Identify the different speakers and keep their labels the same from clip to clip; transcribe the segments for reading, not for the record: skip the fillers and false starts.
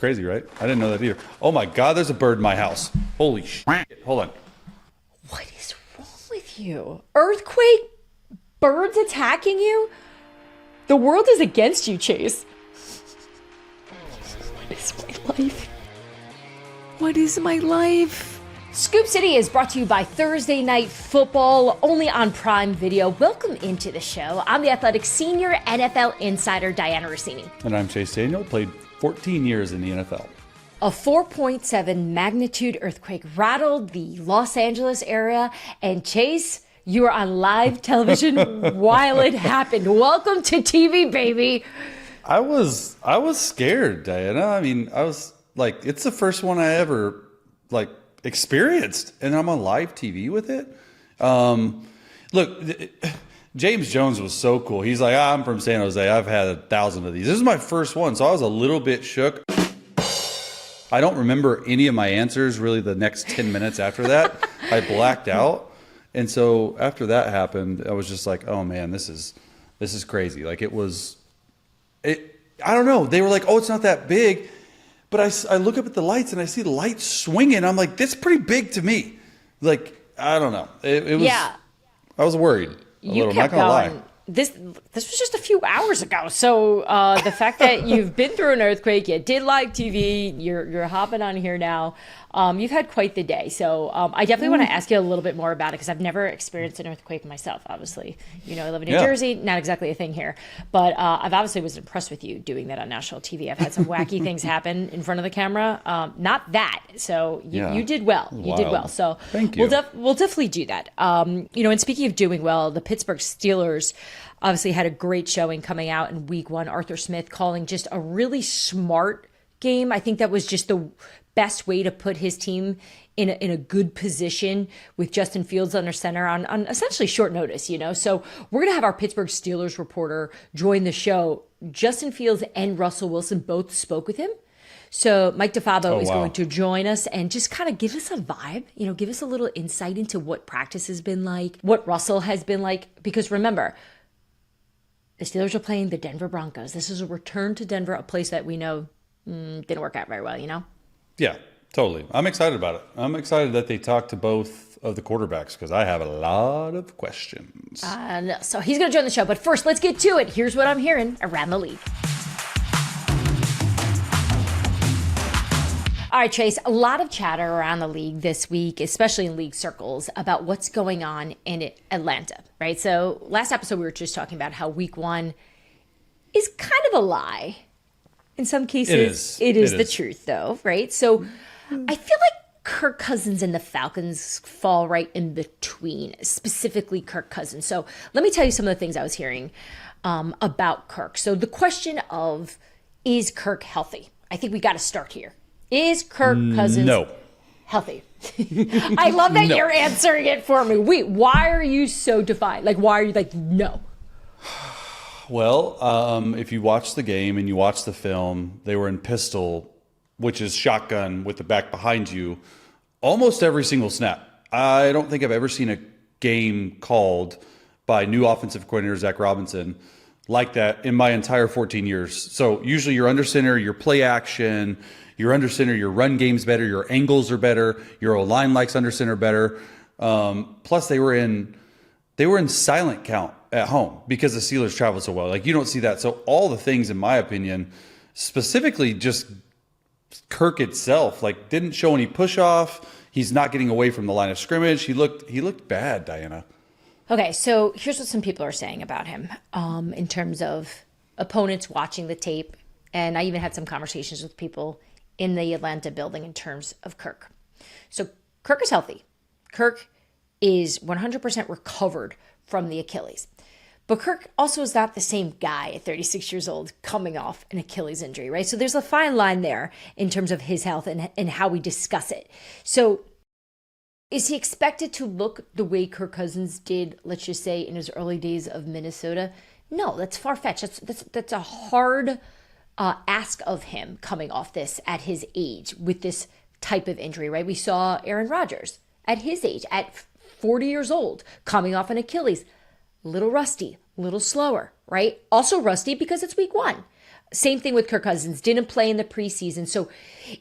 Speaker 1: crazy, right? I didn't know that either. Oh my God, there's a bird in my house. Holy shit. Hold on.
Speaker 2: What is wrong with you? Earthquake? Birds attacking you? The world is against you, Chase. What is my life? What is my life? Scoop City is brought to you by Thursday Night Football, only on Prime Video. Welcome into the show. I'm the Athletic Senior NFL Insider, Dianna Russini.
Speaker 1: And I'm Chase Daniel, played 14 years in the NFL.
Speaker 2: A 4.7 magnitude earthquake rattled the Los Angeles area, and Chase, you were on live television while it happened. Welcome to TV, baby.
Speaker 1: I was scared, Diana. I mean, I was like, it's the first one I ever experienced, and I'm on live TV with it. Look, James Jones was so cool. He's like, I'm from San Jose. I've had 1,000 of these. This is my first one, so I was a little bit shook. I don't remember any of my answers really the next 10 minutes after that. I blacked out. And so after that happened, I was just like, oh man, this is crazy. Like I don't know. They were like, oh, it's not that big. But I look up at the lights and I see the lights swinging. I'm like, that's pretty big to me. Like, I don't know. It was, yeah. I was worried a little, not gonna lie.
Speaker 2: This was just a few hours ago. So the fact that you've been through an earthquake, you did live TV, you're hopping on here now. You've had quite the day. So I definitely want to ask you a little bit more about it because I've never experienced an earthquake myself. Obviously, I live in New Jersey, not exactly a thing here. But I've obviously was impressed with you doing that on national TV. I've had some wacky things happen in front of the camera. Not that. So you did well. You did well. So
Speaker 1: thank you.
Speaker 2: We'll definitely do that. And speaking of doing well, the Pittsburgh Steelers obviously had a great showing coming out in week one. Arthur Smith calling just a really smart game. I think that was just the best way to put his team in a good position with Justin Fields under center on essentially short notice, So we're going to have our Pittsburgh Steelers reporter join the show. Justin Fields and Russell Wilson both spoke with him. So Mike DeFabo is going to join us and just kind of give us a vibe, give us a little insight into what practice has been like, what Russell has been like. Because remember, the Steelers are playing the Denver Broncos. This is a return to Denver, a place that we know didn't work out very well,
Speaker 1: Yeah, totally. I'm excited about it. I'm excited that they talked to both of the quarterbacks because I have a lot of questions.
Speaker 2: So he's going to join the show. But first, let's get to it. Here's what I'm hearing around the league. All right, Chase, a lot of chatter around the league this week, especially in league circles, about what's going on in Atlanta, right? So last episode, we were just talking about how week one is kind of a lie. In some cases, it is the truth, though, right? So I feel like Kirk Cousins and the Falcons fall right in between, specifically Kirk Cousins. So let me tell you some of the things I was hearing about Kirk. So the question of, is Kirk healthy? I think we got to start here. Is Kirk Cousins healthy? I love that you're answering it for me. Wait, why are you so defiant? Why are you like, no?
Speaker 1: Well, if you watch the game and you watch the film, they were in pistol, which is shotgun with the back behind you, almost every single snap. I don't think I've ever seen a game called by new offensive coordinator Zach Robinson like that in my entire 14 years. So usually you're under center, your play action, you're under center, your run game's better, your angles are better, your O-line likes under center better. Plus they were in silent count at home because the Steelers travel so well. You don't see that. So all the things, in my opinion, specifically just Kirk itself, didn't show any push off. He's not getting away from the line of scrimmage. He looked bad, Diana.
Speaker 2: Okay, so here's what some people are saying about him in terms of opponents watching the tape. And I even had some conversations with people in the Atlanta building in terms of Kirk. So Kirk is healthy. Kirk is 100% recovered from the Achilles. But Kirk also is not the same guy at 36 years old coming off an Achilles injury, right? So there's a fine line there in terms of his health and how we discuss it. So is he expected to look the way Kirk Cousins did, let's just say, in his early days of Minnesota? No, that's far-fetched. That's a hard ask of him coming off this at his age with this type of injury, right? We saw Aaron Rodgers at his age, at 40 years old, coming off an Achilles. Little rusty, little slower, right? Also rusty because it's week one. Same thing with Kirk Cousins, didn't play in the preseason. So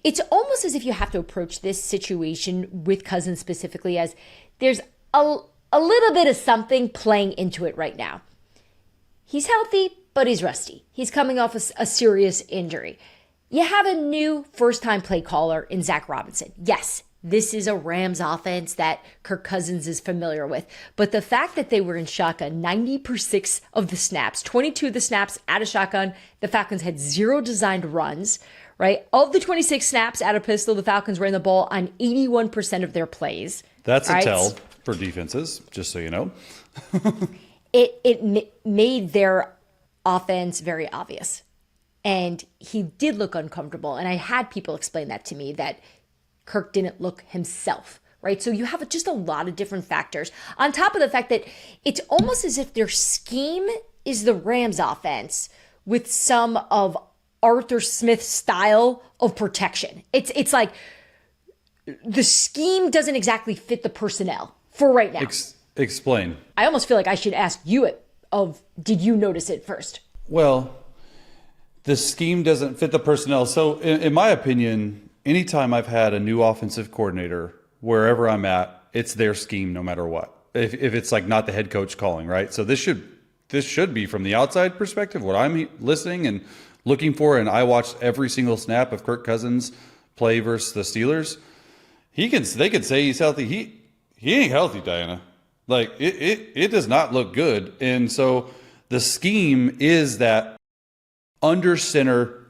Speaker 2: it's almost as if you have to approach this situation with Cousins specifically as there's a little bit of something playing into it right now. He's healthy, but he's rusty. He's coming off a serious injury. You have a new first-time play caller in Zach Robinson. Yes, this is a Rams offense that Kirk Cousins is familiar with. But the fact that they were in shotgun 90% of the snaps, 22 of the snaps out of shotgun, the Falcons had 0 designed runs, right? Of the 26 snaps out of pistol, the Falcons ran the ball on 81% of their plays.
Speaker 1: That's a tell for defenses, just so you know.
Speaker 2: It made their offense very obvious. And he did look uncomfortable. And I had people explain that to me, that Kirk didn't look himself, right? So you have just a lot of different factors. On top of the fact that it's almost as if their scheme is the Rams offense with some of Arthur Smith's style of protection. It's like the scheme doesn't exactly fit the personnel for right now.
Speaker 1: Explain.
Speaker 2: I almost feel like I should ask you did you notice it first?
Speaker 1: Well, the scheme doesn't fit the personnel. So in my opinion, anytime I've had a new offensive coordinator, wherever I'm at, it's their scheme no matter what. If it's like not the head coach calling, right? So this should be from the outside perspective, what I'm listening and looking for. And I watched every single snap of Kirk Cousins play versus the Steelers. They could say he's healthy. He ain't healthy, Dianna. Like it does not look good. And so the scheme is that under center,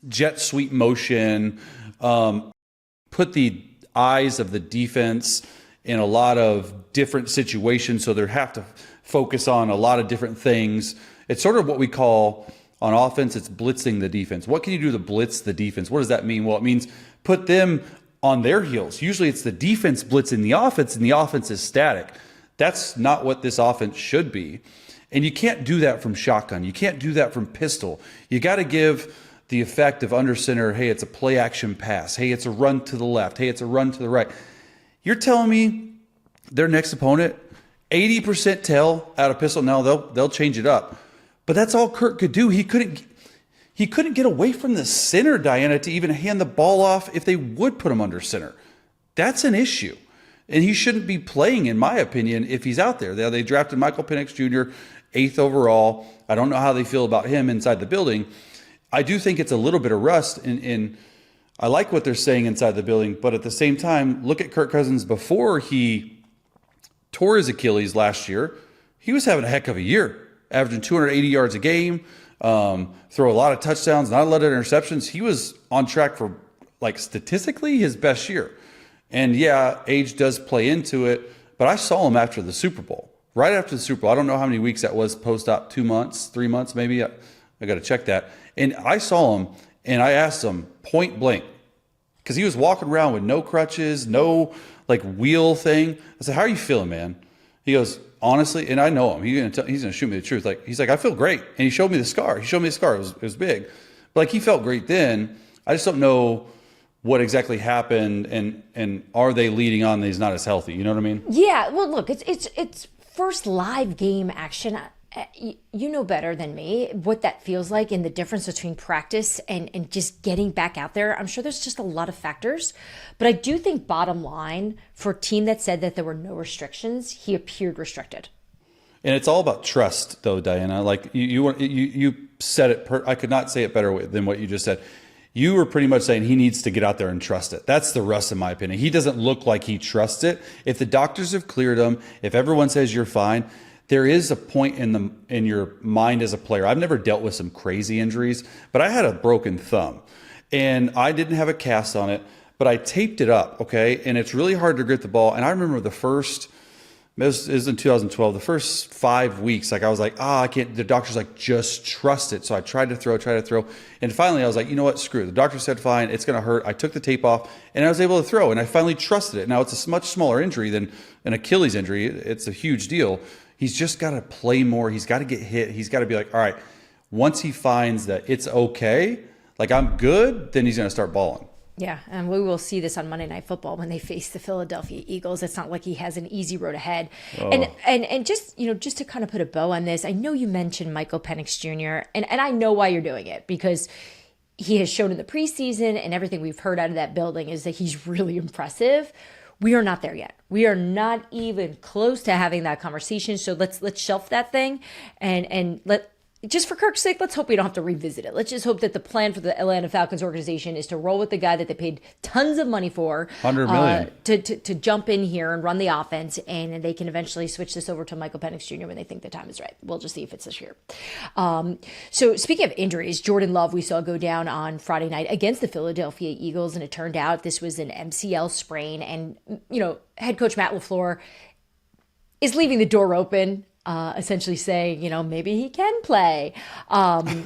Speaker 1: jet sweep motion, put the eyes of the defense in a lot of different situations. So they have to focus on a lot of different things. It's sort of what we call on offense, it's blitzing the defense. What can you do to blitz the defense? What does that mean? Well, it means put them on their heels. Usually it's the defense blitzing the offense and the offense is static. That's not what this offense should be. And you can't do that from shotgun. You can't do that from pistol. You got to give the effect of under center, hey, it's a play action pass. Hey, it's a run to the left. Hey, it's a run to the right. You're telling me their next opponent, 80% tail out of pistol. Now they'll change it up. But that's all Kirk could do. He couldn't get away from the center, Dianna, to even hand the ball off if they would put him under center. That's an issue. And he shouldn't be playing, in my opinion, if he's out there. They drafted Michael Penix Jr., 8th overall. I don't know how they feel about him inside the building. I do think it's a little bit of rust, and I like what they're saying inside the building. But at the same time, look at Kirk Cousins before he tore his Achilles last year. He was having a heck of a year, averaging 280 yards a game, throw a lot of touchdowns, not a lot of interceptions. He was on track for, like, statistically his best year. And yeah, age does play into it, but I saw him after the Super Bowl, right after the Super Bowl. I don't know how many weeks that was post-op, 2 months, 3 months maybe. I got to check that. And I saw him, and I asked him point blank, because he was walking around with no crutches, no like wheel thing. I said, "How are you feeling, man?" He goes, "Honestly," and I know him. He's gonna shoot me the truth. Like, he's like, "I feel great," and he showed me the scar. It was big, but like, he felt great then. I just don't know what exactly happened, and are they leading on that he's not as healthy? You know what I mean?
Speaker 2: Yeah. Well, look, it's first live game action. You know better than me what that feels like and the difference between practice and just getting back out there. I'm sure there's just a lot of factors, but I do think bottom line, for a team that said that there were no restrictions, he appeared restricted.
Speaker 1: And it's all about trust, though, Dianna. Like you said it. I could not say it better than what you just said. You were pretty much saying he needs to get out there and trust it. That's the rust, in my opinion. He doesn't look like he trusts it. If the doctors have cleared him, if everyone says you're fine, there is a point in your mind as a player. I've never dealt with some crazy injuries, but I had a broken thumb, and I didn't have a cast on it, but I taped it up, okay? And it's really hard to grip the ball. And I remember this is in 2012, the first 5 weeks, like I was like, I can't. The doctor's like, just trust it. So I tried to throw. And finally I was like, you know what, screw it. The doctor said, fine, it's going to hurt. I took the tape off and I was able to throw, and I finally trusted it. Now it's a much smaller injury than an Achilles injury. It's a huge deal. He's just got to play more. He's got to get hit. He's got to be like, all right, once he finds that it's okay, like I'm good, then he's going to start balling.
Speaker 2: Yeah, and we will see this on Monday Night Football when they face the Philadelphia Eagles. It's not like he has an easy road ahead. And just just to kind of put a bow on this, I know you mentioned Michael Penix Jr. and I know why you're doing it, because he has shown in the preseason and everything we've heard out of that building is that he's really impressive. We are not there yet. We are not even close to having that conversation. So let's shelf that thing and let. Just for Kirk's sake, let's hope we don't have to revisit it. Let's just hope that the plan for the Atlanta Falcons organization is to roll with the guy that they paid tons of money for,
Speaker 1: $100 million,
Speaker 2: to jump in here and run the offense, and they can eventually switch this over to Michael Penix Jr. when they think the time is right. We'll just see if it's this year. So speaking of injuries, Jordan Love we saw go down on Friday night against the Philadelphia Eagles, and it turned out this was an MCL sprain. And head coach Matt LaFleur is leaving the door open. Essentially saying, maybe he can play. I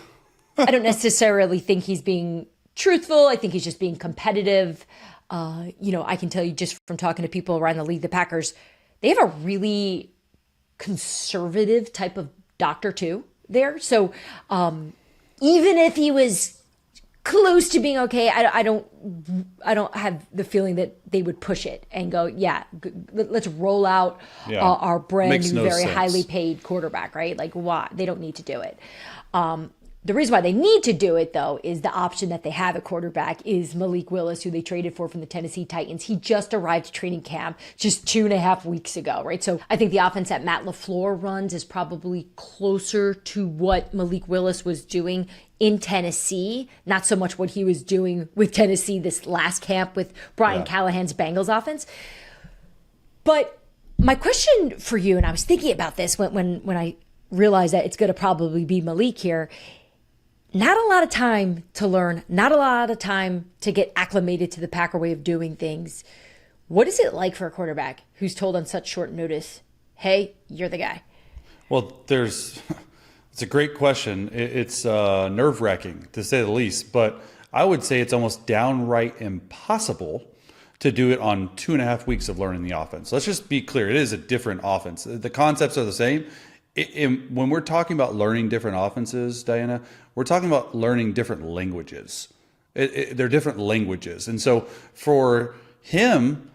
Speaker 2: don't necessarily think he's being truthful. I think he's just being competitive. I can tell you just from talking to people around the league, the Packers, they have a really conservative type of doctor too there. So even if he was close to being okay, I don't have the feeling that they would push it and go, let's roll out our brand new, very highly paid quarterback, right? Like, why? They don't need to do it. The reason why they need to do it, though, is the option that they have at quarterback is Malik Willis, who they traded for from the Tennessee Titans. He just arrived to training camp just 2.5 weeks ago, right? So I think the offense that Matt LaFleur runs is probably closer to what Malik Willis was doing in Tennessee, not so much what he was doing with Tennessee this last camp with Brian Callahan's Bengals offense. But my question for you, and I was thinking about this when I realized that it's going to probably be Malik here, not a lot of time to learn, not a lot of time to get acclimated to the Packer way of doing things. What is it like for a quarterback who's told on such short notice, hey, you're the guy?
Speaker 1: Well, it's a great question. It's nerve-wracking, to say the least, but I would say it's almost downright impossible to do it on 2.5 weeks of learning the offense. Let's just be clear. It is a different offense. The concepts are the same. When we're talking about learning different offenses, Dianna, we're talking about learning different languages. They're different languages. And so for him,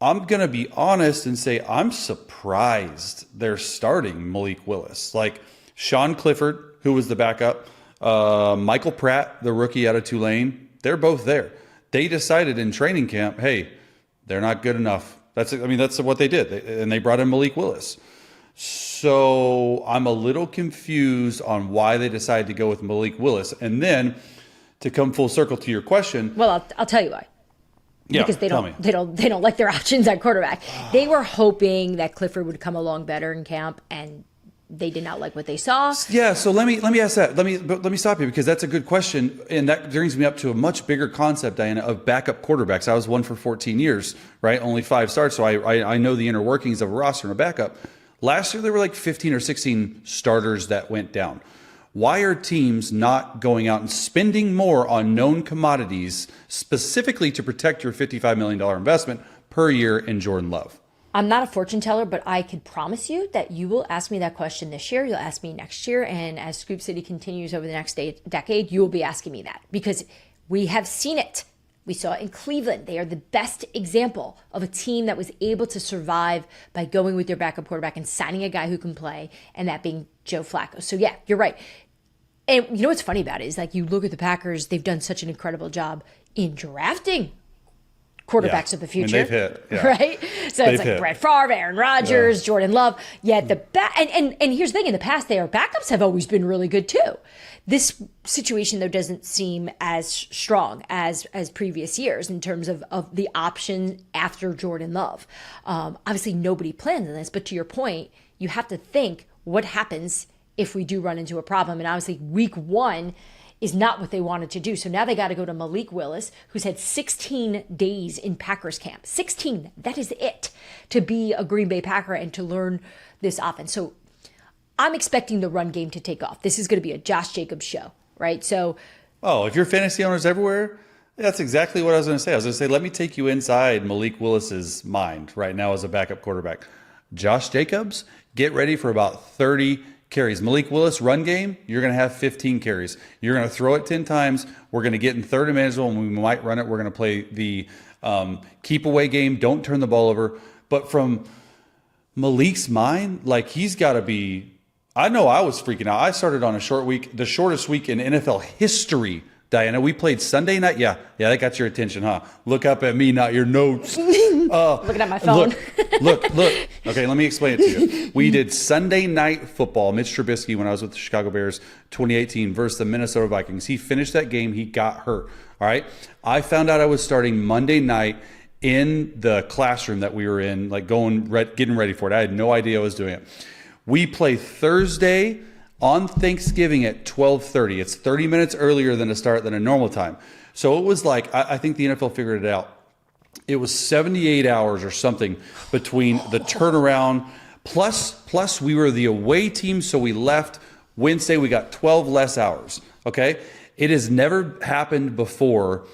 Speaker 1: I'm going to be honest and say I'm surprised they're starting Malik Willis. Like Sean Clifford, who was the backup, Michael Pratt, the rookie out of Tulane, they're both there. They decided in training camp, hey, they're not good enough. That's what they did. And they brought in Malik Willis. So I'm a little confused on why they decided to go with Malik Willis. And then to come full circle to your question.
Speaker 2: Well, I'll tell you why.
Speaker 1: Yeah,
Speaker 2: because they don't like their options at quarterback. They were hoping that Clifford would come along better in camp, and they did not like what they saw.
Speaker 1: Yeah, so let me ask that. Let me stop you, because that's a good question, and that brings me up to a much bigger concept, Dianna, of backup quarterbacks. I was one for 14 years, right? Only 5 starts, so I know the inner workings of a roster and a backup. Last year there were like 15 or 16 starters that went down. Why are teams not going out and spending more on known commodities specifically to protect your $55 million investment per year in Jordan Love?
Speaker 2: I'm not a fortune teller, but I could promise you that you will ask me that question this year. You'll ask me next year. And as Scoop City continues over the next decade, you will be asking me that, because we have seen it. We saw it in Cleveland. They are the best example of a team that was able to survive by going with their backup quarterback and signing a guy who can play, and that being Joe Flacco. So yeah, you're right. And you know what's funny about it is, like, you look at the Packers, they've done such an incredible job in drafting quarterbacks of the future.
Speaker 1: And they've hit. Yeah.
Speaker 2: Right? So it's like Brett Favre, Aaron Rodgers, Jordan Love. Yet and here's the thing, in the past, their backups have always been really good too. This situation, though, doesn't seem as strong as previous years in terms of the option after Jordan Love. Obviously, nobody plans on this, but to your point, you have to think what happens if we do run into a problem. And obviously, week 1 is not what they wanted to do. So now they got to go to Malik Willis, who's had 16 days in Packers camp. 16, that is it, to be a Green Bay Packer and to learn this offense. So I'm expecting the run game to take off. This is going to be a Josh Jacobs show, right? So,
Speaker 1: if you're fantasy owners everywhere, that's exactly what I was going to say. I was going to say, let me take you inside Malik Willis's mind right now as a backup quarterback. Josh Jacobs, get ready for about 30 carries. Malik Willis, run game, you're going to have 15 carries. You're going to throw it 10 times. We're going to get in third and manageable, and we might run it. We're going to play the keep away game. Don't turn the ball over. But from Malik's mind, like, he's got to be, I know I was freaking out. I started on a short week, the shortest week in NFL history. Diana, we played Sunday night. Yeah, that got your attention, huh? Look up at me, not your notes.
Speaker 2: Looking at my phone.
Speaker 1: Look. Okay, let me explain it to you. We did Sunday night football. Mitch Trubisky, when I was with the Chicago Bears, 2018 versus the Minnesota Vikings. He finished that game. He got hurt. All right. I found out I was starting Monday night in the classroom that we were in, like getting ready for it. I had no idea I was doing it. We play Thursday on Thanksgiving at 12:30. It's 30 minutes earlier than a normal time. So it was like, I think the NFL figured it out. It was 78 hours or something between the turnaround, plus we were the away team, so we left Wednesday. We got 12 less hours, okay? It has never happened before,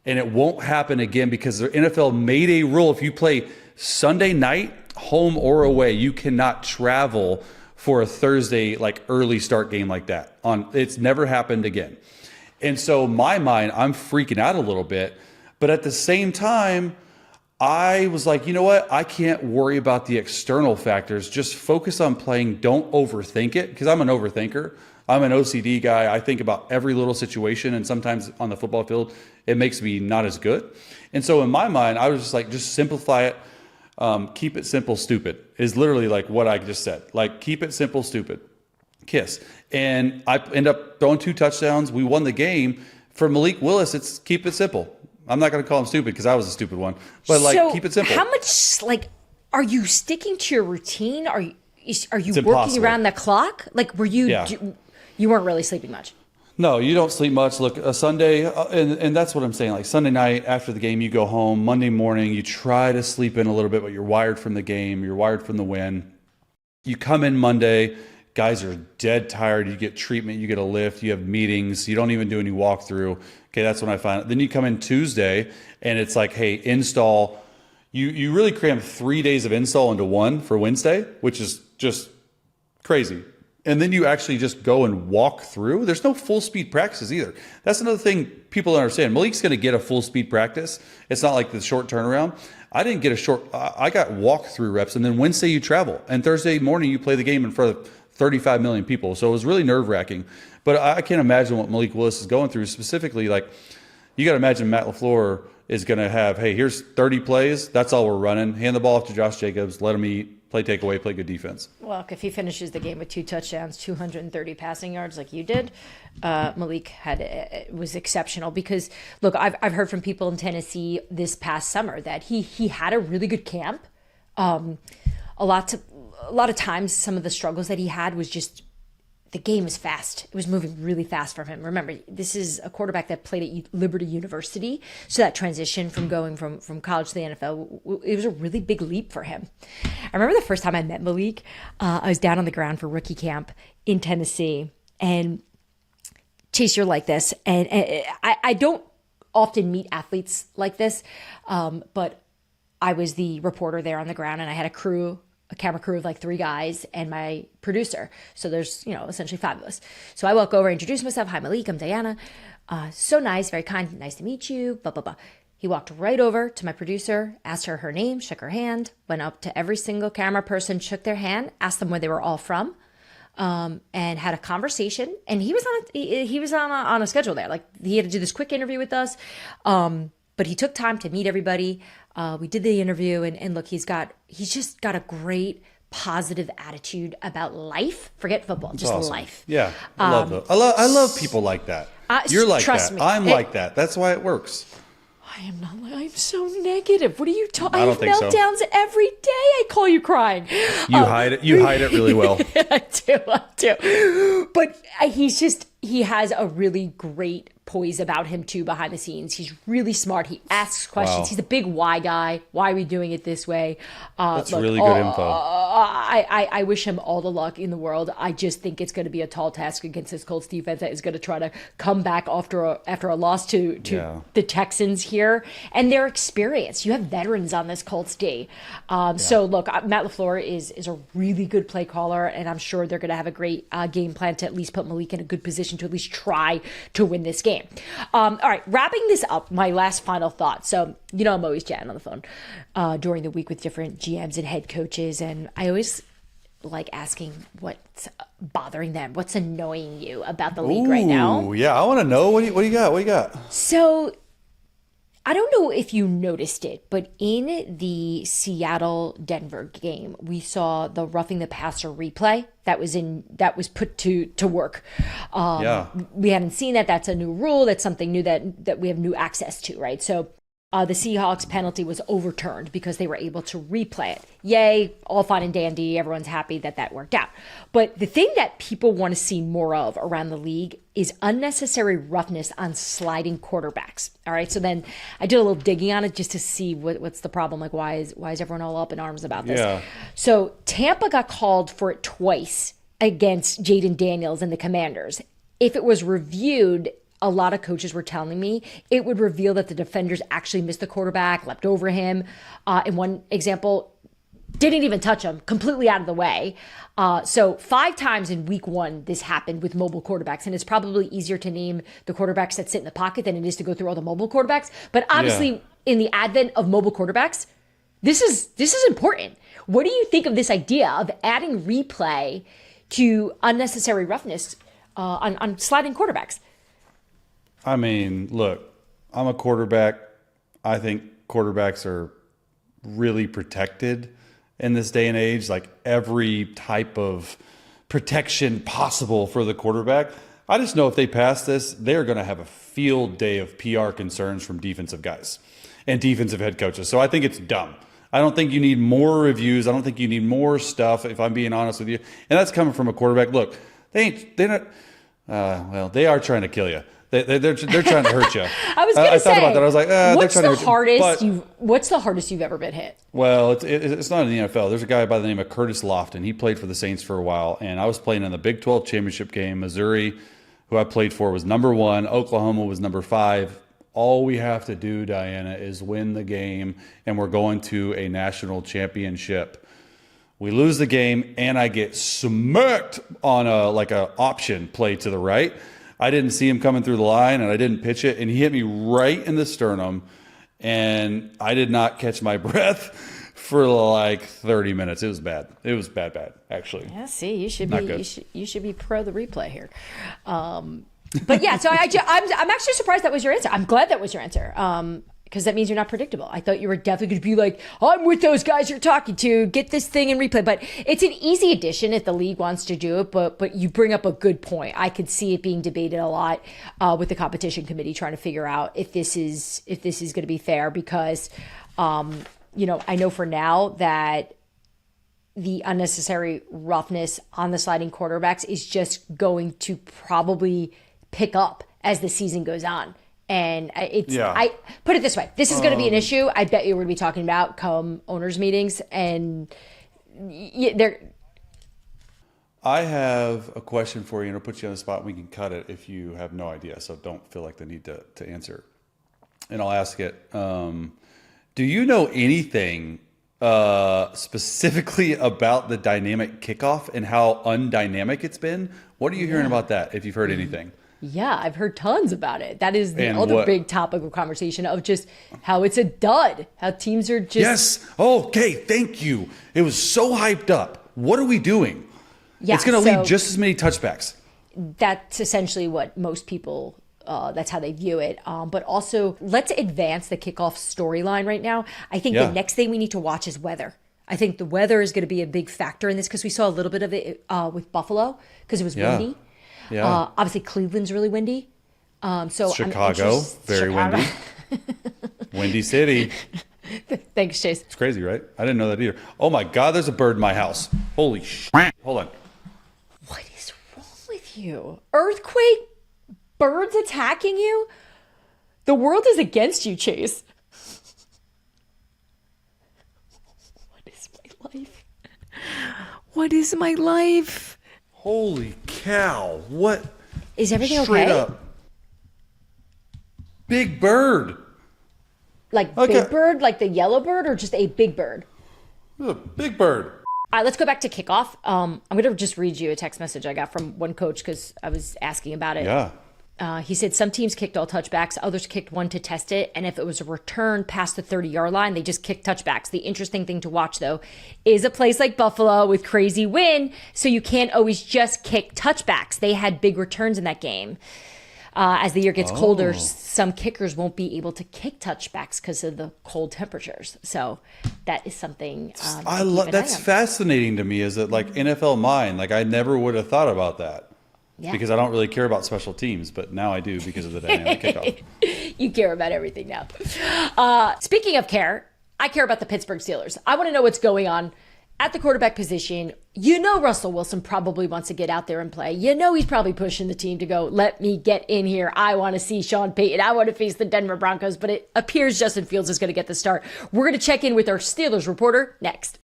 Speaker 1: and it won't happen again because the NFL made a rule. If you play Sunday night, home or away, you cannot travel for a Thursday, like, early start game like that. It's never happened again. And so my mind, I'm freaking out a little bit, but at the same time, I was like, you know what? I can't worry about the external factors. Just focus on playing. Don't overthink it, because I'm an overthinker. I'm an OCD guy. I think about every little situation, and sometimes on the football field, it makes me not as good. And so in my mind, I was just like, just simplify it. Keep it simple, stupid is literally like what I just said. Like, keep it simple, stupid. Kiss. And I end up throwing 2 touchdowns. We won the game. For Malik Willis, it's keep it simple. I'm not going to call him stupid because I was a stupid one. But, like, keep it simple.
Speaker 2: How much, like, are you sticking to your routine? Are you working
Speaker 1: impossible.
Speaker 2: around the clock? Like, were you, you weren't really sleeping much?
Speaker 1: No, you don't sleep much. Look, a Sunday, and that's what I'm saying. Like, Sunday night after the game, you go home. Monday morning, you try to sleep in a little bit, but you're wired from the game. You're wired from the win. You come in Monday, guys are dead tired. You get treatment. You get a lift. You have meetings. You don't even do any walkthrough. Okay, that's when I find it. Then you come in Tuesday, and it's like, hey, install. You really cram 3 days of install into one for Wednesday, which is just crazy. And then you actually just go and walk through. There's no full speed practices either. That's another thing people don't understand. Malik's going to get a full speed practice. It's not like the short turnaround. I didn't get I got walk through reps. And then Wednesday you travel. And Thursday morning you play the game in front of 35 million people. So it was really nerve wracking. But I can't imagine what Malik Willis is going through specifically. Like, you got to imagine Matt LaFleur is going to have, hey, here's 30 plays. That's all we're running. Hand the ball off to Josh Jacobs. Let him eat. Play takeaway, play good defense.
Speaker 2: Well, if he finishes the game with 2 touchdowns, 230 passing yards like you did, Malik was exceptional. Because, look, I've heard from people in Tennessee this past summer that he had a really good camp. A lot of times, some of the struggles that he had was just the game was fast. It was moving really fast for him. Remember, this is a quarterback that played at Liberty University. So that transition from going from college to the NFL, it was a really big leap for him. I remember the first time I met Malik, I was down on the ground for rookie camp in Tennessee. And Chase, you're like this. And I don't often meet athletes like this, but I was the reporter there on the ground, and I had a camera crew of like 3 guys and my producer. So there's, essentially 5 of us. So I walk over, introduce myself. Hi, Malik, I'm Dianna. So nice, very kind. Nice to meet you, blah, blah, blah. He walked right over to my producer, asked her name, shook her hand, went up to every single camera person, shook their hand, asked them where they were all from, and had a conversation. And he was on a schedule there. Like, he had to do this quick interview with us. But he took time to meet everybody. We did the interview, and look, he's just got a great positive attitude about life. Forget football, just
Speaker 1: awesome.
Speaker 2: Life.
Speaker 1: Yeah, I love that. I love people like that. You're like
Speaker 2: trust
Speaker 1: that.
Speaker 2: me.
Speaker 1: I'm like that. That's why it works.
Speaker 2: I am not. I'm so negative. What are you talking?
Speaker 1: I
Speaker 2: I
Speaker 1: don't
Speaker 2: have
Speaker 1: think so.
Speaker 2: meltdowns every day. I call you crying.
Speaker 1: You hide it. You hide it really well.
Speaker 2: I do. But he has a really great poise about him too behind the scenes. He's really smart. He asks questions.
Speaker 1: Wow.
Speaker 2: He's a big why guy. Why are we doing it this way?
Speaker 1: That's really good info.
Speaker 2: I wish him all the luck in the world. I just think it's going to be a tall task against this Colts defense that is going to try to come back after a loss to the Texans here, and their experience. You have veterans on this Colts D. So look, Matt LaFleur is a really good play caller, and I'm sure they're going to have a great game plan to at least put Malik in a good position to at least try to win this game. All right, wrapping this up, my last final thought. So, I'm always chatting on the phone during the week with different GMs and head coaches, and I always like asking what's bothering them, what's annoying you about the league right now.
Speaker 1: Yeah, I want to know. What do you got? What do you got?
Speaker 2: So, I don't know if you noticed it, but in the Seattle-Denver game, we saw the roughing the passer replay that was put to work. We hadn't seen that. That's a new rule. That's something new that we have new access to, right? So the Seahawks penalty was overturned because they were able to replay it. Yay, all fine and dandy. Everyone's happy that worked out. But the thing that people want to see more of around the league is unnecessary roughness on sliding quarterbacks. All right, so then I did a little digging on it just to see what's the problem. Like, why is everyone all up in arms about this?
Speaker 1: Yeah.
Speaker 2: So Tampa got called for it twice against Jaden Daniels and the Commanders. If it was reviewed, a lot of coaches were telling me it would reveal that the defenders actually missed the quarterback, leapt over him. In one example, didn't even touch him, completely out of the way. So 5 times in week 1, this happened with mobile quarterbacks. And it's probably easier to name the quarterbacks that sit in the pocket than it is to go through all the mobile quarterbacks. But obviously, in the advent of mobile quarterbacks, this is important. What do you think of this idea of adding replay to unnecessary roughness on sliding quarterbacks?
Speaker 1: I mean, look, I'm a quarterback. I think quarterbacks are really protected in this day and age, like every type of protection possible for the quarterback. I just know if they pass this, they're going to have a field day of PR concerns from defensive guys and defensive head coaches. So I think it's dumb. I don't think you need more reviews. I don't think you need more stuff, if I'm being honest with you. And that's coming from a quarterback. Look, they're not, they are trying to kill you. They're trying to hurt you.
Speaker 2: I was going to say,
Speaker 1: thought about that. I was like,
Speaker 2: what's
Speaker 1: they're trying
Speaker 2: the
Speaker 1: to
Speaker 2: hardest
Speaker 1: you.
Speaker 2: What's the hardest you've ever been hit?
Speaker 1: Well, it's not in the NFL. There's a guy by the name of Curtis Lofton. He played for the Saints for a while, and I was playing in the Big 12 championship game. Missouri, who I played for, was number 1. Oklahoma was number 5. All we have to do, Dianna, is win the game, and we're going to a national championship. We lose the game, and I get smacked on a option play to the right. I didn't see him coming through the line, and I didn't pitch it, and he hit me right in the sternum, and I did not catch my breath for like 30 minutes. It was bad. It was bad, actually.
Speaker 2: Yeah, see, you should be pro the replay here. But yeah, so I'm actually surprised that was your answer. I'm glad that was your answer. Because that means you're not predictable. I thought you were definitely going to be like, I'm with those guys you're talking to. Get this thing in replay. But it's an easy addition if the league wants to do it. But you bring up a good point. I could see it being debated a lot with the competition committee trying to figure out if this is going to be fair. Because, I know for now that the unnecessary roughness on the sliding quarterbacks is just going to probably pick up as the season goes on. And I put it this way. This is going to be an issue I bet you we're going to be talking about come owners meetings. And
Speaker 1: I have a question for you, and I'll put you on the spot. We can cut it if you have no idea. So don't feel like the need to answer. And I'll ask it. Do you know anything specifically about the dynamic kickoff and how undynamic it's been? What are you hearing about that, if you've heard anything?
Speaker 2: Yeah, I've heard tons about it. That is the other big topic of conversation of just how it's a dud, how teams are just...
Speaker 1: Yes. Okay, thank you. It was so hyped up. What are we doing? Yeah, it's going to leave just as many touchbacks.
Speaker 2: That's essentially what most people... that's how they view it. But also, let's advance the kickoff storyline right now. I think the next thing we need to watch is weather. I think the weather is going to be a big factor in this because we saw a little bit of it with Buffalo because it was windy. Yeah. Obviously, Cleveland's really windy. So
Speaker 1: Chicago, very windy. Windy city.
Speaker 2: Thanks, Chase.
Speaker 1: It's crazy, right? I didn't know that either. Oh my God, there's a bird in my house. Holy shit. Hold on.
Speaker 2: What is wrong with you? Earthquake? Birds attacking you? The world is against you, Chase. What is my life? What is my life?
Speaker 1: Holy cow. What?
Speaker 2: Is everything
Speaker 1: Straight
Speaker 2: okay?
Speaker 1: up. Big bird.
Speaker 2: Like
Speaker 1: Okay.
Speaker 2: big bird, like the yellow bird, or just a big bird?
Speaker 1: A big bird.
Speaker 2: All right, let's go back to kickoff. I'm going to just read you a text message I got from one coach because I was asking about it.
Speaker 1: Yeah.
Speaker 2: He said some teams kicked all touchbacks, others kicked one to test it, and if it was a return past the 30-yard line, they just kicked touchbacks. The interesting thing to watch, though, is a place like Buffalo with crazy wind, so you can't always just kick touchbacks. They had big returns in that game. As the year gets colder, some kickers won't be able to kick touchbacks because of the cold temperatures. So that is something
Speaker 1: I love that's fascinating to me. Is that like NFL mind? Like I never would have thought about that because I don't really care about special teams, but now I do because of the dynamic kickoff.
Speaker 2: You care about everything now. Speaking of care, I care about the Pittsburgh Steelers. I want to know what's going on at the quarterback position. You know Russell Wilson probably wants to get out there and play. You know he's probably pushing the team to go, let me get in here. I want to see Sean Payton. I want to face the Denver Broncos. But it appears Justin Fields is going to get the start. We're going to check in with our Steelers reporter next.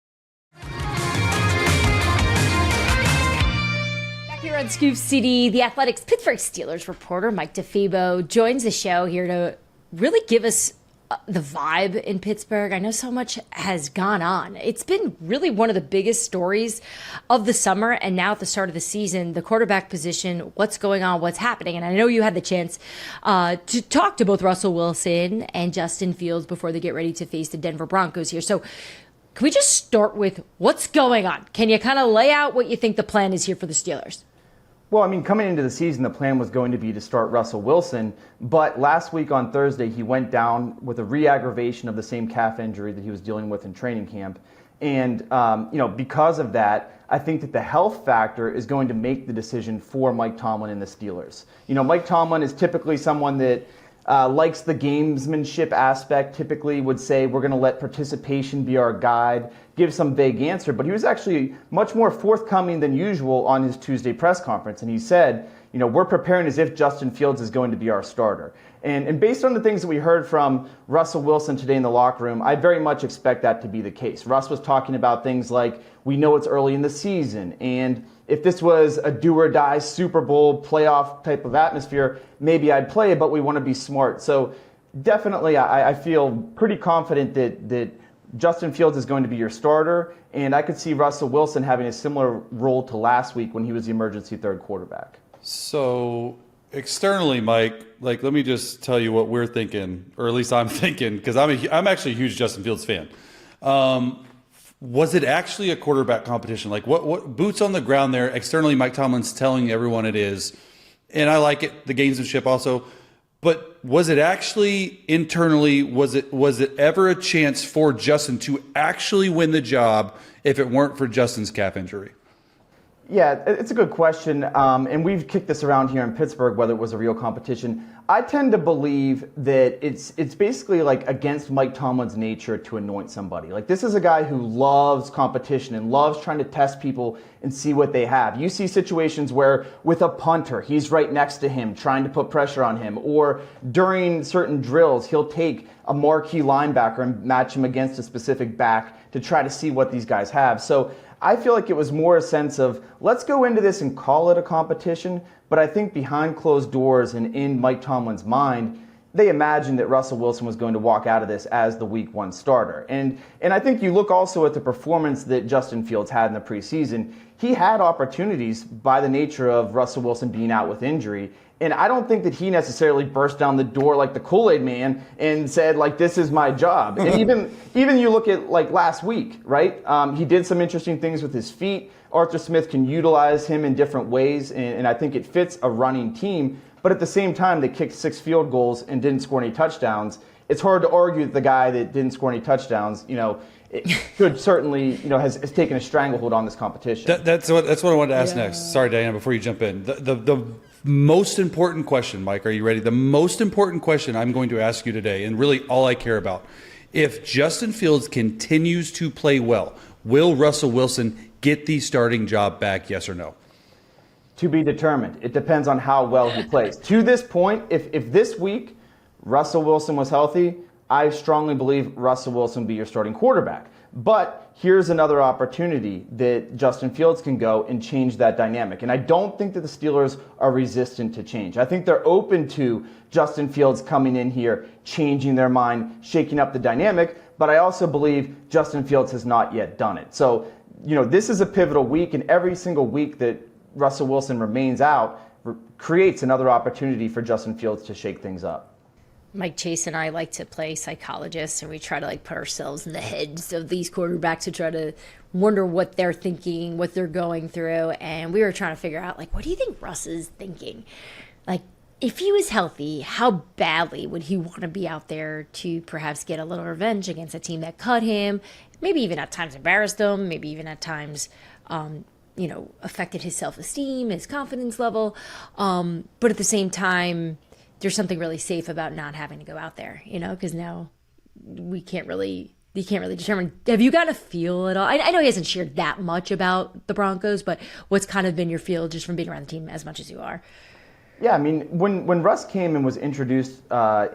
Speaker 2: Back here on Scoop City, the Athletics Pittsburgh Steelers reporter Mike DeFabo joins the show here to really give us the vibe in Pittsburgh. I know so much has gone on. It's been really one of the biggest stories of the summer, and now at the start of the season, the quarterback position, what's going on, what's happening. And I know you had the chance to talk to both Russell Wilson and Justin Fields before they get ready to face the Denver Broncos here. So can we just start with what's going on? Can you kind of lay out what you think the plan is here for the Steelers?
Speaker 3: Well, I mean, coming into the season, the plan was going to be to start Russell Wilson, but last week on Thursday, he went down with a re-aggravation of the same calf injury that he was dealing with in training camp. And, because of that, I think that the health factor is going to make the decision for Mike Tomlin and the Steelers. Mike Tomlin is typically someone that likes the gamesmanship aspect, typically would say we're going to let participation be our guide, give some vague answer, but he was actually much more forthcoming than usual on his Tuesday press conference. And he said, we're preparing as if Justin Fields is going to be our starter. And based on the things that we heard from Russell Wilson today in the locker room, I very much expect that to be the case. Russ was talking about things like, we know it's early in the season, and if this was a do-or-die Super Bowl playoff type of atmosphere, maybe I'd play, but we want to be smart. So definitely I feel pretty confident that Justin Fields is going to be your starter, and I could see Russell Wilson having a similar role to last week when he was the emergency third quarterback.
Speaker 1: So externally, Mike, let me just tell you what we're thinking, or at least I'm thinking, because I'm actually a huge Justin Fields fan. Was it actually a quarterback competition? What boots on the ground there? Externally, Mike Tomlin's telling everyone it is, and I like it. The gamesmanship also, but was it actually internally? Was it ever a chance for Justin to actually win the job if it weren't for Justin's calf injury?
Speaker 3: Yeah, it's a good question, and we've kicked this around here in Pittsburgh, whether it was a real competition. I tend to believe that it's basically against Mike Tomlin's nature to anoint somebody. This is a guy who loves competition and loves trying to test people and see what they have. You see situations where with a punter, he's right next to him trying to put pressure on him, or during certain drills, he'll take a marquee linebacker and match him against a specific back to try to see what these guys have. So I feel like it was more a sense of, let's go into this and call it a competition, but I think behind closed doors and in Mike Tomlin's mind, they imagined that Russell Wilson was going to walk out of this as the week one starter. And I think you look also at the performance that Justin Fields had in the preseason. He had opportunities by the nature of Russell Wilson being out with injury. And I don't think that he necessarily burst down the door like the Kool-Aid man and said, this is my job. And even you look at last week, right? He did some interesting things with his feet. Arthur Smith can utilize him in different ways, and I think it fits a running team. But at the same time, they kicked 6 field goals and didn't score any touchdowns. It's hard to argue that the guy that didn't score any touchdowns, it could certainly, has taken a stranglehold on this competition.
Speaker 1: That's what I wanted to ask next. Sorry, Diana, before you jump in. The most important question, Mike, are you ready? The most important question I'm going to ask you today, and really all I care about, if Justin Fields continues to play well, will Russell Wilson get the starting job back, yes or no?
Speaker 3: To be determined. It depends on how well he plays. To this point, if this week Russell Wilson was healthy, I strongly believe Russell Wilson would be your starting quarterback. But here's another opportunity that Justin Fields can go and change that dynamic. And I don't think that the Steelers are resistant to change. I think they're open to Justin Fields coming in here, changing their mind, shaking up the dynamic. But I also believe Justin Fields has not yet done it. So, this is a pivotal week, and every single week that Russell Wilson remains out creates another opportunity for Justin Fields to shake things up.
Speaker 2: Mike Chase and I like to play psychologists, and we try to put ourselves in the heads of these quarterbacks to try to wonder what they're thinking, what they're going through. And we were trying to figure out, what do you think Russ is thinking? If he was healthy, how badly would he want to be out there to perhaps get a little revenge against a team that cut him, maybe even at times embarrassed him, maybe even at times, affected his self-esteem, his confidence level. But at the same time, there's something really safe about not having to go out there, because now you can't really determine. Have you got a feel at all? I know he hasn't shared that much about the Broncos, but what's kind of been your feel just from being around the team as much as you are?
Speaker 3: Yeah, I mean, when Russ came and was introduced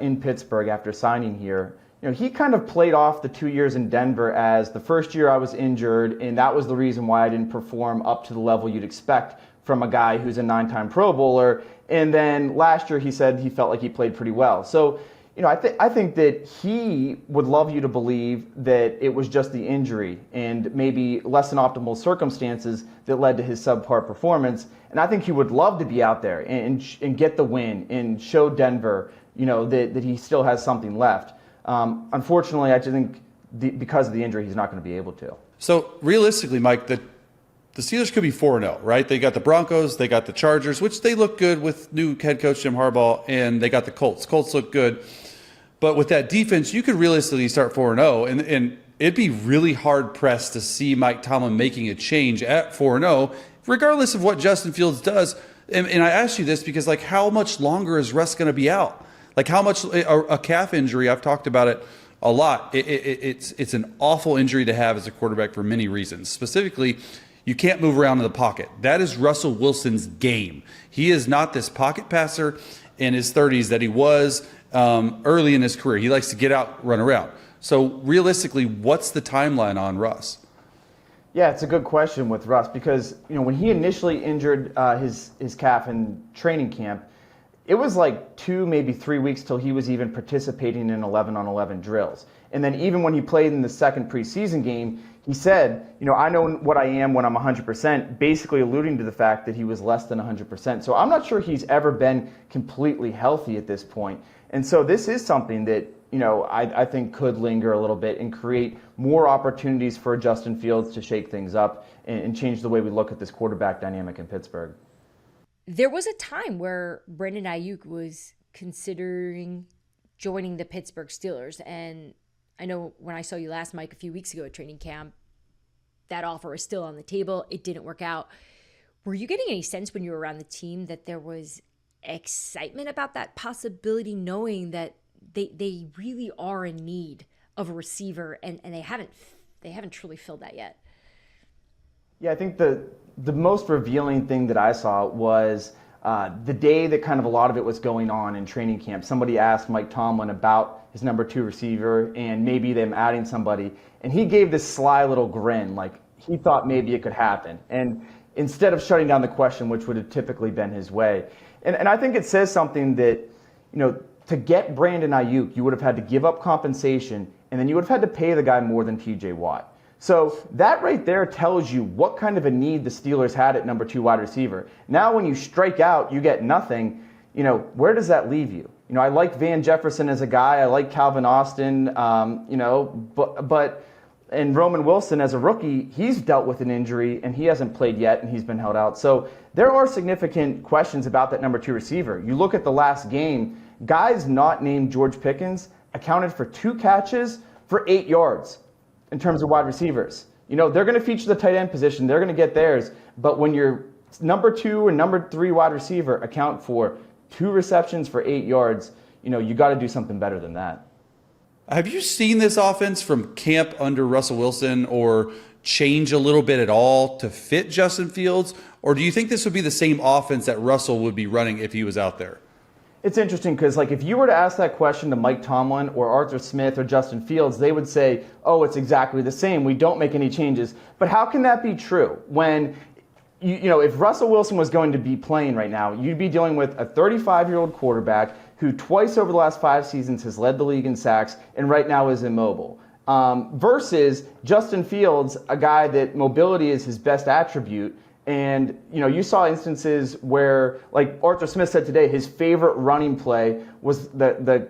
Speaker 3: in Pittsburgh after signing here, he kind of played off the 2 years in Denver as the first year I was injured, and that was the reason why I didn't perform up to the level you'd expect from a guy who's a 9-time Pro Bowler. And then last year he said he felt like he played pretty well. So, I think that he would love you to believe that it was just the injury and maybe less than optimal circumstances that led to his subpar performance. And I think he would love to be out there and get the win and show Denver, that he still has something left. Unfortunately, I just think because of the injury, he's not going to be able to.
Speaker 1: So realistically, Mike, the Steelers could be 4-0, right? They got the Broncos, they got the Chargers, which they look good with new head coach Jim Harbaugh, and they got the Colts. Colts look good. But with that defense, you could realistically start 4-0, and it'd be really hard-pressed to see Mike Tomlin making a change at 4-0, regardless of what Justin Fields does. And I ask you this because, how much longer is Russ going to be out? How much a calf injury, I've talked about it a lot. It's an awful injury to have as a quarterback for many reasons. Specifically, you can't move around in the pocket. That is Russell Wilson's game. He is not this pocket passer in his 30s that he was early in his career. He likes to get out, run around. So realistically, what's the timeline on Russ?
Speaker 3: Yeah, it's a good question with Russ because, when he initially injured his calf in training camp, it was 2, maybe 3 weeks till he was even participating in 11-on-11 drills. And then even when he played in the second preseason game, he said, I know what I am when I'm 100%, basically alluding to the fact that he was less than 100%. So I'm not sure he's ever been completely healthy at this point. And so this is something that, I think could linger a little bit and create more opportunities for Justin Fields to shake things up and change the way we look at this quarterback dynamic in Pittsburgh.
Speaker 2: There was a time where Brandon Ayuk was considering joining the Pittsburgh Steelers. And I know when I saw you last, Mike, a few weeks ago at training camp, that offer was still on the table. It didn't work out. Were you getting any sense when you were around the team that there was excitement about that possibility, knowing that they really are in need of a receiver and they haven't truly filled that yet?
Speaker 3: Yeah, I think the most revealing thing that I saw was the day that kind of a lot of it was going on in training camp. Somebody asked Mike Tomlin about his number 2 receiver and maybe them adding somebody, and he gave this sly little grin, like he thought maybe it could happen. And instead of shutting down the question, which would have typically been his way. And I think it says something that, to get Brandon Ayuk, you would have had to give up compensation, and then you would have had to pay the guy more than TJ Watt. So that right there tells you what kind of a need the Steelers had at number 2 wide receiver. Now when you strike out, you get nothing. Where does that leave you? I like Van Jefferson as a guy. I like Calvin Austin, but and Roman Wilson as a rookie, he's dealt with an injury and he hasn't played yet and he's been held out. So there are significant questions about that number 2 receiver. You look at the last game, guys not named George Pickens accounted for 2 catches for 8 yards. In terms of wide receivers, they're going to feature the tight end position. They're going to get theirs. But when your number 2 and number 3 wide receiver account for 2 receptions for 8 yards, you got to do something better than that.
Speaker 1: Have you seen this offense from camp under Russell Wilson or change a little bit at all to fit Justin Fields? Or do you think this would be the same offense that Russell would be running if he was out there?
Speaker 3: It's interesting because, like, if you were to ask that question to Mike Tomlin or Arthur Smith or Justin Fields, they would say, oh, it's exactly the same. We don't make any changes. But how can that be true when, you know, if Russell Wilson was going to be playing right now, you'd be dealing with a 35-year-old quarterback who twice over the last 5 seasons has led the league in sacks and right now is immobile. Versus Justin Fields, a guy that mobility is his best attribute. And, you know, you saw instances where, like Arthur Smith said today, his favorite running play was the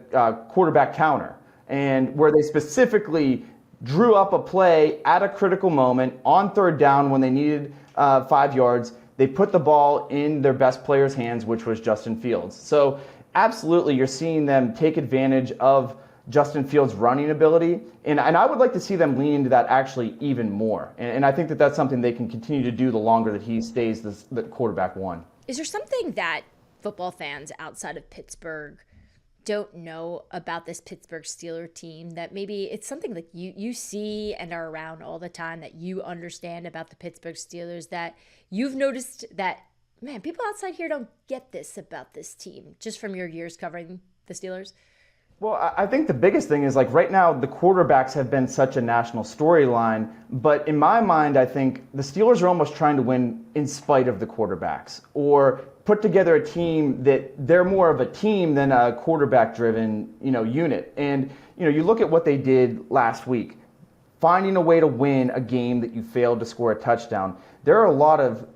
Speaker 3: quarterback counter, and where they specifically drew up a play at a critical moment on 3rd down when they needed 5 yards. They put the ball in their best player's hands, which was Justin Fields. So absolutely, you're seeing them take advantage of Justin Fields' running ability, and I would like to see them lean into that actually even more. And I think that that's something they can continue to do the longer that he stays the quarterback one.
Speaker 2: Is there something that football fans outside of Pittsburgh don't know about this Pittsburgh Steelers team that maybe it's something that you see and are around all the time, that you understand about the Pittsburgh Steelers, that you've noticed that, man, people outside here don't get this about this team just from your years covering the Steelers?
Speaker 3: Well, I think the biggest thing is, like, right now the quarterbacks have been such a national storyline, but in my mind, I think the Steelers are almost trying to win in spite of the quarterbacks, or put together a team that they're more of a team than a quarterback-driven, you know, unit. And, you know, you look at what they did last week, finding a way to win a game that you failed to score a touchdown. There are a lot of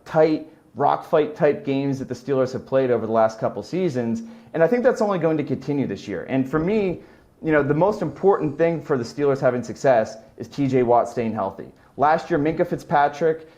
Speaker 3: tight, rock fight type games that the Steelers have played over the last couple seasons, and I think that's only going to continue this year. And for me, you know, the most important thing for the Steelers having success is TJ Watt staying healthy. Last year, Minkah Fitzpatrick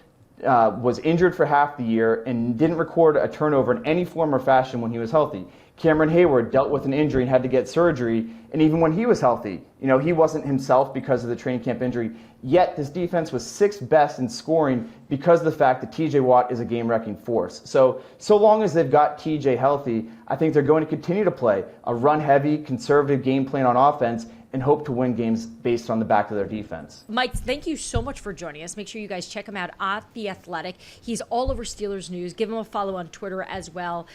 Speaker 3: was injured for half the year and didn't record a turnover in any form or fashion when he was healthy. Cameron Hayward dealt with an injury and had to get surgery, and even when he was healthy, you know, he wasn't himself because of the training camp injury. Yet this defense was 6th best in scoring because of the fact that TJ Watt is a game-wrecking force. So long as they've got TJ healthy, I think they're going to continue to play a run-heavy, conservative game plan on offense and hope to win games based on the back of their defense.
Speaker 2: Mike, thank you so much for joining us. Make sure you guys check him out at The Athletic. He's all over Steelers news. Give him a follow on Twitter as well.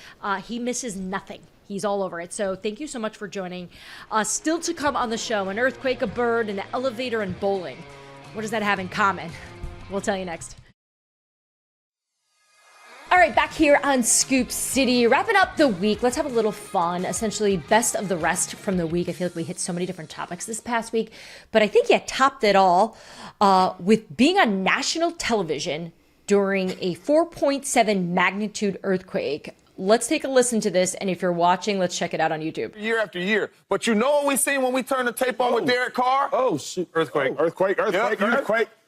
Speaker 2: He misses nothing. He's all over it. So thank you so much for joining. Still to come on the show, an earthquake, a bird, an elevator, and bowling. What does that have in common? We'll tell you next. All right, back here on Scoop City, wrapping up the week. Let's have a little fun. Essentially, best of the rest from the week. I feel like we hit so many different topics this past week, but I think you topped it all with being on national television during a 4.7 magnitude earthquake. Let's take a listen to this, and if you're watching, let's check it out on YouTube.
Speaker 4: Year after year. But you know what we seen when we turned the tape on with Derek Carr?
Speaker 5: Oh, shoot.
Speaker 4: Earthquake.
Speaker 5: Earthquake.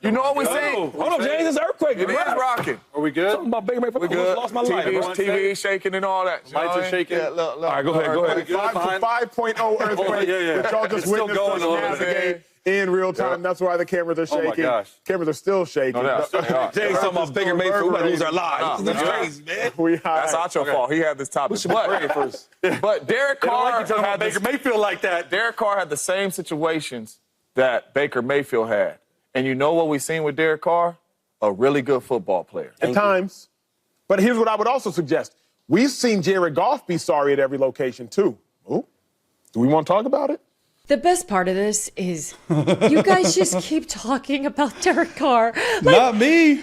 Speaker 4: You know what we seen?
Speaker 5: Hold on, James, it's an earthquake.
Speaker 4: It is rocking.
Speaker 5: Are we good? Talking about Baker Mayfield.
Speaker 4: We good.
Speaker 5: Lost my life.
Speaker 4: TV shaking and all that.
Speaker 5: Lights are shaking.
Speaker 4: Yeah, look.
Speaker 5: All right, go ahead.
Speaker 6: 5.0 earthquake that y'all just witnessed us navigate in real time. That's why the cameras are shaking.
Speaker 5: Oh, my gosh.
Speaker 6: Cameras are still shaking.
Speaker 5: James talking about Baker Mayfield. We about to lose our lives. This is crazy, man.
Speaker 6: That's
Speaker 4: Acho's fault. He had this topic.
Speaker 5: We should be praying first.
Speaker 4: But Derek Carr
Speaker 5: had Baker Mayfield like that.
Speaker 4: Derek Carr had the same situations that Baker Mayfield had. And you know what we've seen with Derek Carr? A really good football player.
Speaker 6: At times. But here's what I would also suggest. We've seen Jared Goff be sorry at every location, too. Ooh. Do we want to talk about it?
Speaker 2: The best part of this is you guys just keep talking about Derek Carr.
Speaker 1: Not me.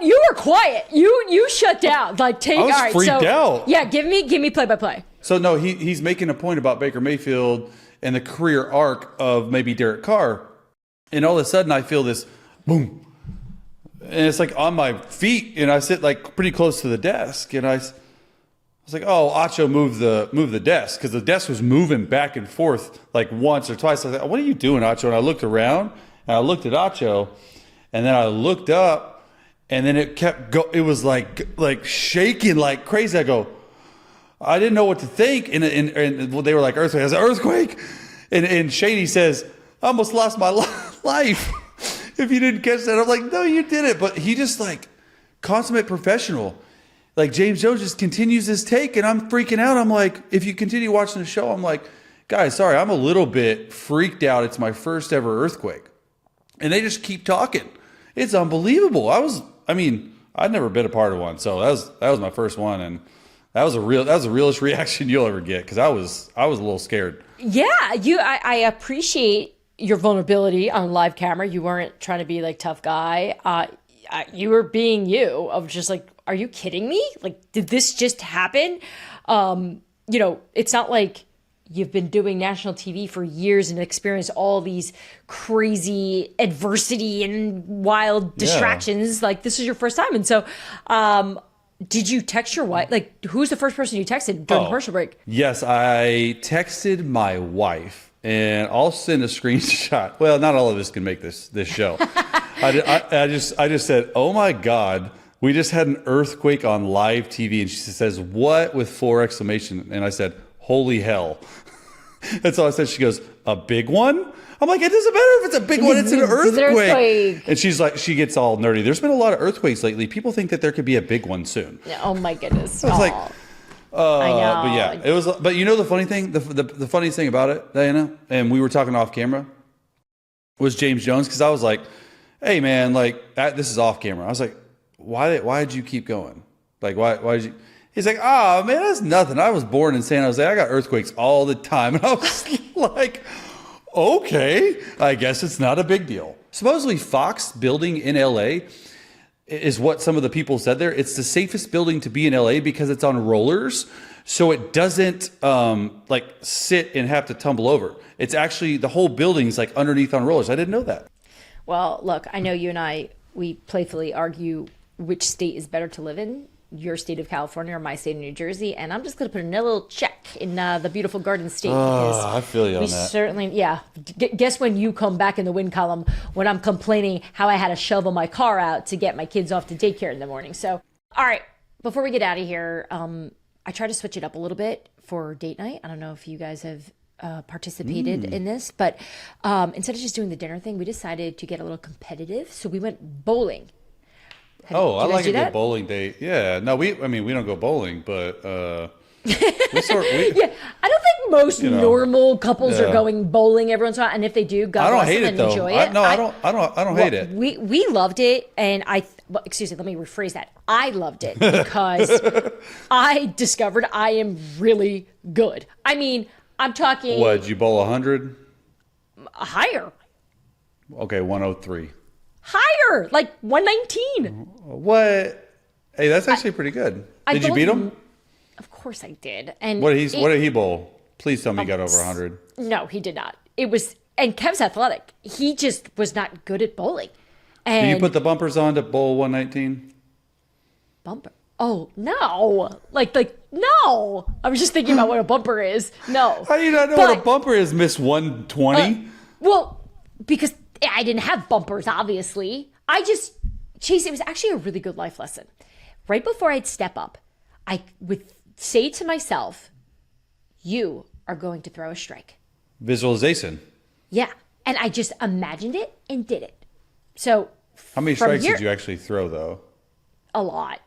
Speaker 2: You were quiet. You shut down. Like, take.
Speaker 1: I was
Speaker 2: all right,
Speaker 1: freaked out.
Speaker 2: Yeah, give me play by play.
Speaker 1: So no, he's making a point about Baker Mayfield and the career arc of maybe Derek Carr, and all of a sudden I feel this boom, and it's like on my feet, and I sit like pretty close to the desk, and I was like, oh, Acho moved the desk, because the desk was moving back and forth like once or twice. I was like, what are you doing, Acho? And I looked around, and I looked at Acho, and then I looked up, and then it kept it was like shaking like crazy. I go, I didn't know what to think, and they were like, earthquake. I was like, earthquake? And Shady says, I almost lost my life if you didn't catch that. I'm like, no, you didn't. But he just, like, consummate professional. Like, James Jones just continues his take, and I'm freaking out. I'm like, if you continue watching the show, I'm like, guys, sorry, I'm a little bit freaked out. It's my first ever earthquake. and they just keep talking. It's unbelievable. I'd never been a part of one, so that was my first one, and that was the realest reaction you'll ever get, because I was a little scared.
Speaker 2: Yeah, I appreciate your vulnerability on live camera. You weren't trying to be like tough guy. You were being you, of just like, are you kidding me? Like, did this just happen? It's not like you've been doing national TV for years and experienced all these crazy adversity and wild distractions. Like, this is your first time. And so, did you text your wife? Like, who's the first person you texted during the commercial break?
Speaker 1: Yes, I texted my wife, and I'll send a screenshot. Well, not all of us can make this show. I just said, oh my God, we just had an earthquake on live TV. And she says, what, with 4 exclamation. And I said, holy hell. That's all I said. She goes, a big one? I'm like, it doesn't matter if it's a big one, it's an earthquake. And she's like, she gets all nerdy. There's been a lot of earthquakes lately. People think that there could be a big one soon.
Speaker 2: Oh my goodness.
Speaker 1: I was like,
Speaker 2: I know.
Speaker 1: But yeah, it was. But you know the funny thing, the funniest thing about it, Diana, and we were talking off camera, was James Jones, because I was like, hey man, like this is off camera. I was like, why did you keep going? Like why did you? He's like, oh man, that's nothing. I was born in San Jose. I got earthquakes all the time. And I was like, okay, I guess it's not a big deal. Supposedly Fox building in LA is what some of the people said there. It's the safest building to be in LA because it's on rollers. So it doesn't like sit and have to tumble over. It's actually, the whole building's like underneath on rollers. I didn't know that.
Speaker 2: Well, look, I know you and I, we playfully argue which state is better to live in, your state of California or my state of New Jersey, and I'm just going to put a little check in the beautiful Garden State.
Speaker 1: I feel you on that.
Speaker 2: Certainly, yeah. Guess when you come back in the win column when I'm complaining how I had to shovel my car out to get my kids off to daycare in the morning. So, all right, before we get out of here, I try to switch it up a little bit for date night. I don't know if you guys have participated in this, but instead of just doing the dinner thing, we decided to get a little competitive. So we went bowling.
Speaker 1: I like a good bowling date. Yeah. No, we don't go bowling, but yeah, I
Speaker 2: don't think most normal couples are going bowling every once in a while, and if they do, God bless them and enjoy it.
Speaker 1: I don't hate it.
Speaker 2: We loved it, and excuse me, let me rephrase that. I loved it because I discovered I am really good. I mean, I'm talking.
Speaker 1: What, did you bowl 100?
Speaker 2: Higher.
Speaker 1: Okay, 103.
Speaker 2: Higher, like 119.
Speaker 1: What? Hey, that's actually pretty good. Did you beat him?
Speaker 2: Of course I did. And
Speaker 1: what did he bowl? Please tell me he got over 100.
Speaker 2: No, he did not. And Kev's athletic. He just was not good at bowling. And
Speaker 1: did you put the bumpers on to bowl 119?
Speaker 2: Bumper? Oh, no. Like, no. I was just thinking about what a bumper is. No.
Speaker 1: How do you not know what a bumper is, Miss 120?
Speaker 2: Well, because I didn't have bumpers, obviously. Chase, it was actually a really good life lesson. Right before I'd step up, I would say to myself, you are going to throw a strike.
Speaker 1: Visualization.
Speaker 2: Yeah. And I just imagined it and did it. So
Speaker 1: how many strikes did you actually throw, though?
Speaker 2: A lot.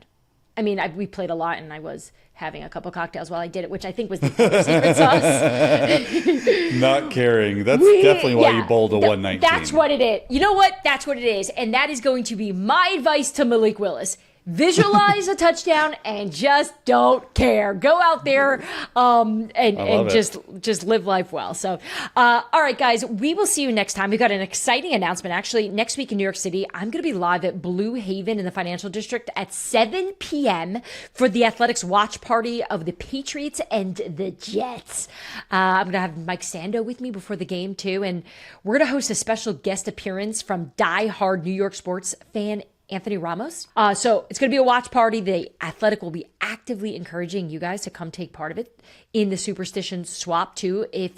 Speaker 2: I mean, we played a lot, and I was having a couple cocktails while I did it, which I think was the secret sauce.
Speaker 1: Not caring. That's definitely why you bowled a 119.
Speaker 2: That's what it is. You know what? That's what it is. And that is going to be my advice to Malik Willis. Visualize a touchdown and just don't care. Go out there and just live life well. So, all right, guys, we will see you next time. We've got an exciting announcement. Actually, next week in New York City, I'm going to be live at Blue Haven in the Financial District at 7 p.m. for the Athletics watch party of the Patriots and the Jets. I'm going to have Mike Sando with me before the game, too. And we're going to host a special guest appearance from die-hard New York sports fan Anthony Ramos. So it's going to be a watch party. The Athletic will be actively encouraging you guys to come take part of it in the Superstition Swap too. If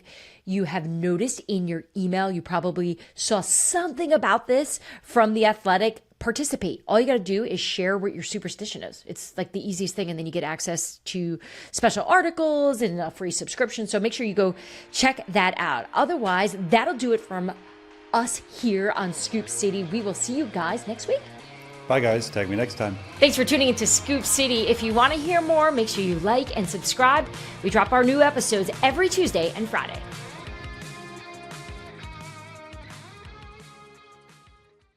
Speaker 2: you have noticed in your email, you probably saw something about this from the Athletic. Participate. All you got to do is share what your superstition is. It's like the easiest thing, and then you get access to special articles and a free subscription. So make sure you go check that out. Otherwise, that'll do it from us here on Scoop City. We will see you guys next week.
Speaker 1: Bye, guys. Tag me next time.
Speaker 2: Thanks for tuning into Scoop City. If you want to hear more, make sure you like and subscribe. We drop our new episodes every Tuesday and Friday.